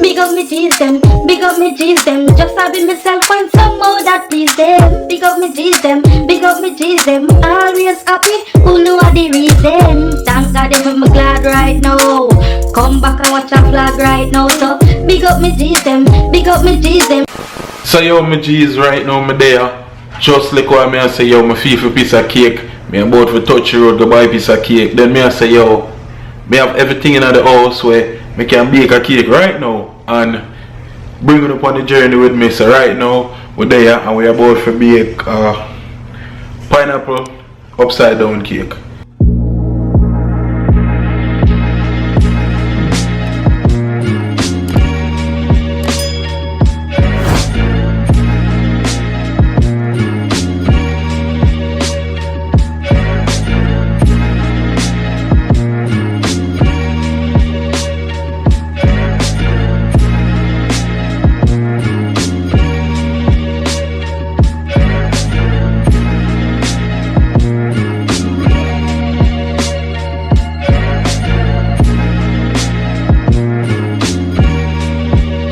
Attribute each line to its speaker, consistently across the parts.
Speaker 1: Big up me G's them, big up me G's them. Just having myself find some more that please them. Big up me G's them, big up me G's them. Always happy, who know what the reason. Thank God they make me glad right now. Come back and watch a flag right now. So big up me G's them, big up me G's them.
Speaker 2: So yo, my G's right now, me there. Just like what I say, yo, my feel for piece of cake. Me about to touch the road, go buy a piece of cake. Then me I say, yo, me have everything in the house where me can bake a cake right now and bring it up on the journey with me. So right now we're there and we're about to bake pineapple upside down cake.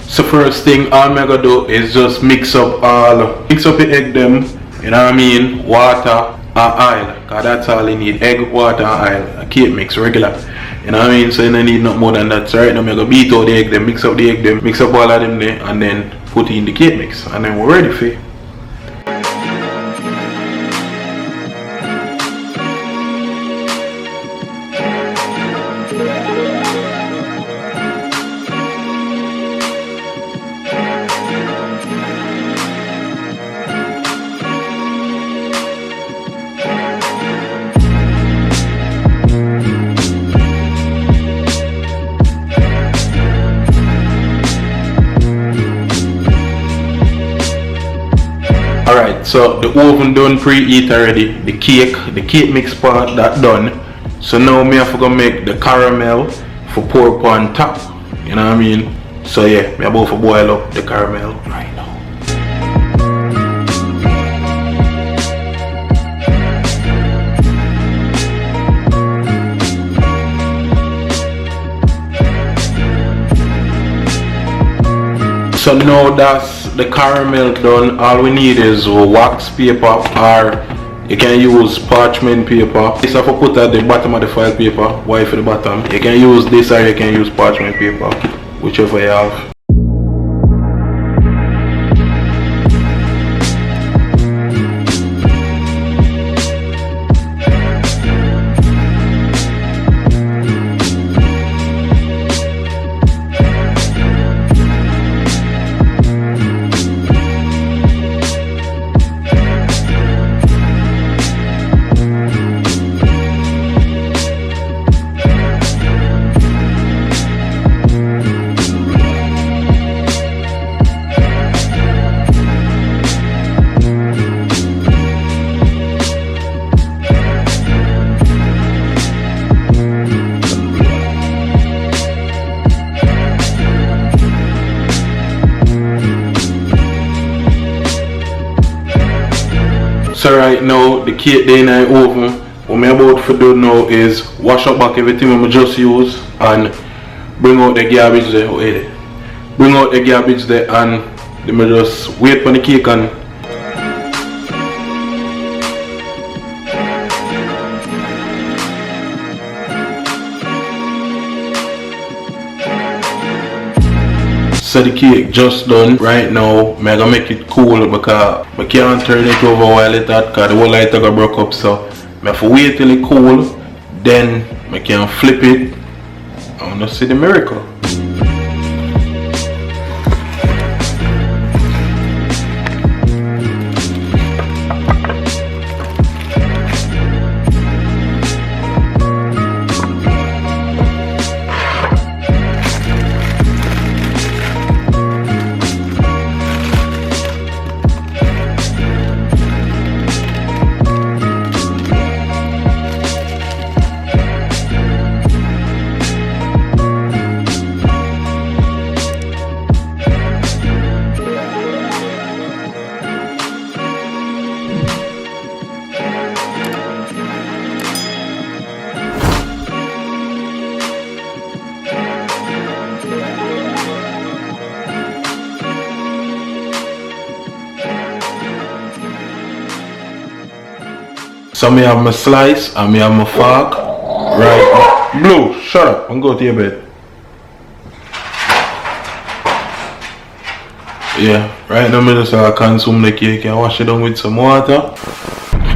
Speaker 2: So first thing all I'm gonna do is just mix up the egg them, you know what I mean, water and oil, cause that's all you need, egg, water and oil, a cake mix regular, you know what I mean, so you don't need nothing more than that. So right now I'm gonna beat out the egg them, mix up the egg them, mix up all of them there and then put in the cake mix and then we're ready for it. Alright, so the oven done preheat already, the cake mix part that done. So now me have to go make the caramel for pour upon top, you know what I mean? So yeah, me about to boil up the caramel right now. So now that's the caramel done, all we need is wax paper or you can use parchment paper. This I have to put at the bottom of the foil paper, white for the bottom. You can use this or you can use parchment paper, whichever you have. So right now the cake in the oven, what I'm about to do now is wash up back everything I just use and bring out the garbage there. Bring out the garbage there and then I just wait for the cake and so the cake just done right now. I'm gonna make it cool because I can't turn it over while it's hot because the whole light gonna broke up. So I have to wait till it cool, then I can flip it. I wanna see the miracle. So me have my slice and me have my fork. Right. Blue, shut up and go to your bed. Yeah, right now me just consume the cake and wash it down with some water.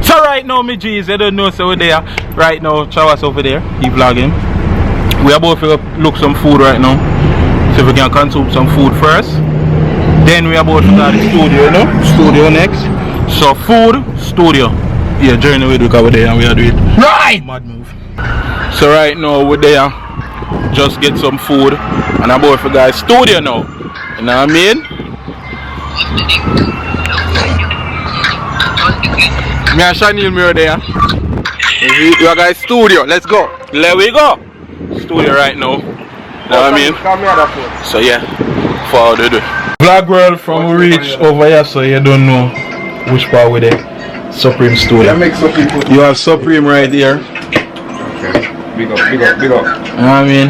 Speaker 2: So right now me G's, I don't know so we're there. Right now, Chawas over there, he vlogging. We are about to look some food right now. So if we can consume some food first. Then we are about to start the studio, you know? Studio next. So food, studio. Yeah, journey we do over there and we are doing it. Right! Mad move. So right now we're there. Just get some food. And I'm about to guys studio now. You know what I mean? Me and Chanel mirror there. We are guys studio. Let's go. There we go. Studio right now. You know what I mean? So yeah. For the do. Vlog world from reach over here, so you don't know which part we're there. Supreme studio. You have Supreme right here.
Speaker 3: Okay. Big up.
Speaker 2: You know what I mean?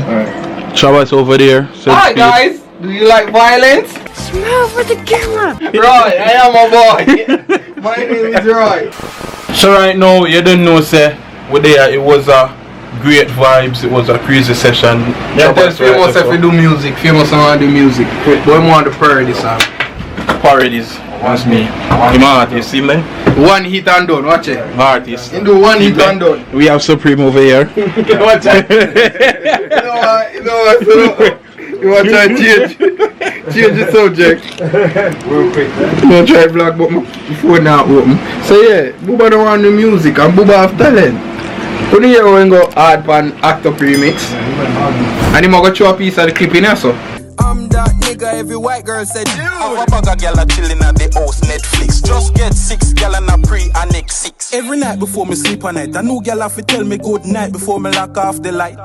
Speaker 2: Chawas over there.
Speaker 3: Hi guys. Do you like violence?
Speaker 4: Smile for the camera.
Speaker 3: Roy, I am a boy. My name is Roy.
Speaker 2: So right now, you don't know, say, we're there. It was a great vibes. It was a crazy session.
Speaker 3: Yeah, tell Famous if we do music. Famous want to do music. But we want the parody song.
Speaker 2: Parodies. That's me. I'm an artist, see me?
Speaker 3: One hit and done. Watch it.
Speaker 2: Artist.
Speaker 3: You do one hit and done.
Speaker 2: We have Supreme over here.
Speaker 3: Watch it. You know what? You want to try to change the subject. Real quick. You want to try vlog but my phone not open. So yeah, Booba don't want the music and Booba have talent. When you hear when go hard pan act up remix. And he might go show a piece of the clip in there so.
Speaker 5: I'm that nigga every white girl said have a bag of gyal a chillin' at the house Netflix. Just get 6 gyal and a pre-annex 6. Every night before me sleep at night, I know gyal have to tell me good night before me lock off the light.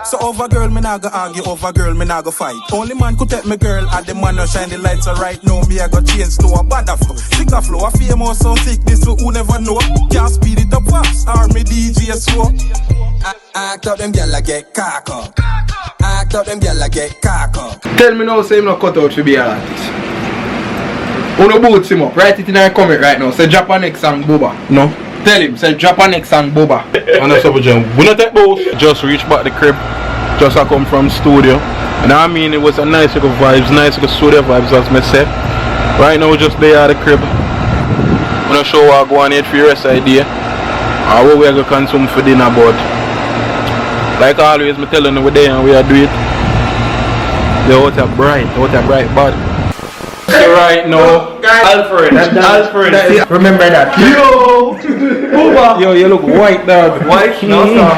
Speaker 5: So over girl me nah go argue, over girl me nah go fight. Only man could take me girl at the man no shine the lights. So right now me I go change to a bad flow, sick a flow. I Famous so sick this for who never know. Can't speed it up fast, or me DJ slow. Act up them gyal a get cock up. Act up them gyal a get cock up.
Speaker 3: Tell me now say him not cut out to be an artist. Uno boots him up, write it in a comment right now. Say drop a next song Booba.
Speaker 2: No.
Speaker 3: Tell him, say drop a next song Booba.
Speaker 2: And that's up with John. We not take both. Just reach back the crib. Just I come from studio. And I mean it was a nice little vibes, nice little studio vibes as me say. Right now we just there at the crib. I'm not sure what I go on eat for your rest of the day. Or what we are going to consume for dinner, but like always me telling you we're there and we are doing it. The water bright bad. So right now,
Speaker 3: Alfred, remember that. Yo, Booba.
Speaker 2: yo, you look white dog.
Speaker 3: White? No, sir.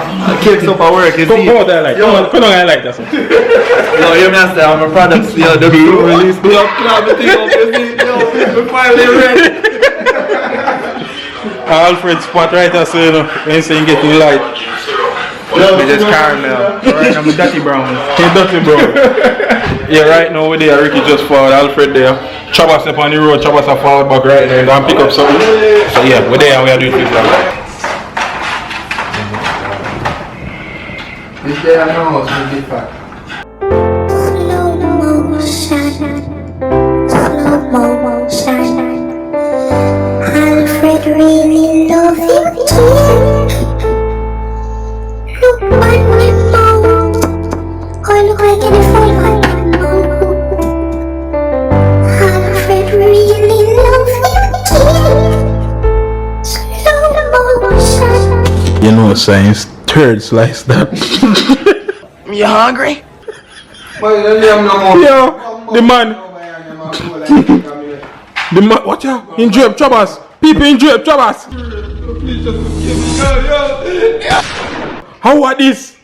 Speaker 3: Keeps up our work.
Speaker 2: Come on, like, come on, I like that.
Speaker 3: Yo, you know, I'm a product. Yo, the release. Yo, club, the thing up. Yo, we finally ready.
Speaker 2: Alfred spot right there, so you know, when you say you get too light.
Speaker 3: Me just caramel. Alright, I'm a dirty brown.
Speaker 2: Hey, dirty brown. Yeah, right now we're there. Ricky just forward, Alfred there. Chabas up on the road, Chabas are forward back right there. Go and pick up something. So yeah, we're there and we are doing this vlog.
Speaker 3: This day I know what's going to be fat.
Speaker 1: Slow motion. Alfred really love you too. Look at my mouth. Oh, look like any fall on my mouth. Alfred really love you too. Slow motion.
Speaker 2: You know science, third slice that.
Speaker 5: You hungry?
Speaker 2: Yo, the man, watch out, in drape, Chabas. People in drape, Chabas. How are this?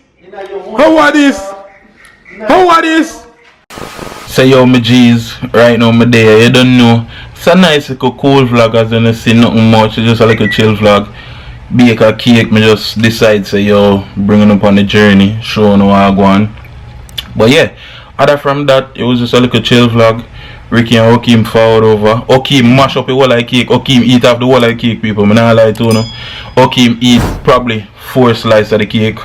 Speaker 2: Say yo, my G's, right now, my day, you don't know. It's a nice little cool vlog, as you don't see nothing much, it's just a little chill vlog. Bake a cake, me just decide, say yo, bringing up on the journey, showing how I go on. But yeah, other from that, it was just a little chill vlog. Ricky and Okeem forward over. Okeem mash up the whole of the cake. Okeem eat off the whole of the cake, people. I'm not lie to you. Okeem eat probably 4 slices of the cake.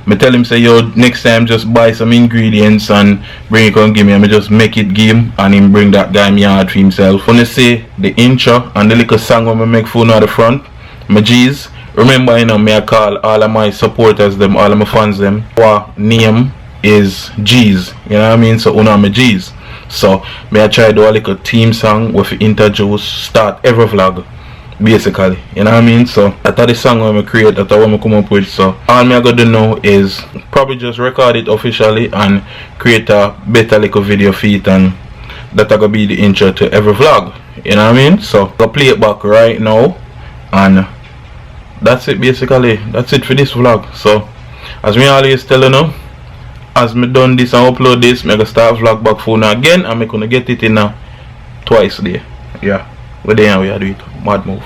Speaker 2: I tell him say yo, next time just buy some ingredients and bring it and give me, and I just make it give him and him bring that guy me out for himself. When I say the intro and the little song when I make phone at the front, my G's, Remember, you know, me I call all of my supporters them, all of my fans them. Our name is G's. You know what I mean? So una me G's. So me I try do a little team song with introduce start every vlog. Basically, you know what I mean? So that's the song when I create, that's what I come up with. So all me I got to know is probably just record it officially and create a better little video for it, and that's gonna be the intro to every vlog. You know what I mean? So I'll play it back right now, and that's it basically. That's it for this vlog. So as me always tell you now, as me done this and upload this, me gonna start vlog back for now again, and me gonna get it in twice a day. Yeah, we're there and we are doing it. Mad move.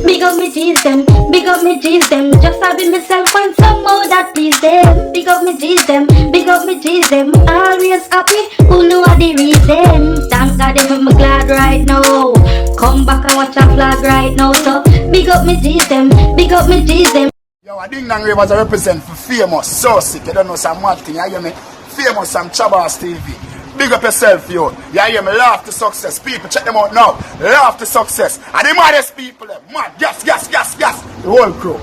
Speaker 1: Big up me G's them, big up me G's them. Just having myself find some more that please them. Big up me G's them, big up me G's them. Always happy, who know what the reason. Thank God them, I'm glad right now. Come back and watch a vlog right now. So big up me G's them, big up me G's them.
Speaker 6: Yo, I think Nang Rivers represent for FamousSosick. You don't know some mad thing, you hear me? Famous some Chabas TV. Big up yourself, yo. You hear me? Laugh to success. People, check them out now. Laugh to success. And the maddest people, man. Yes. The whole crew.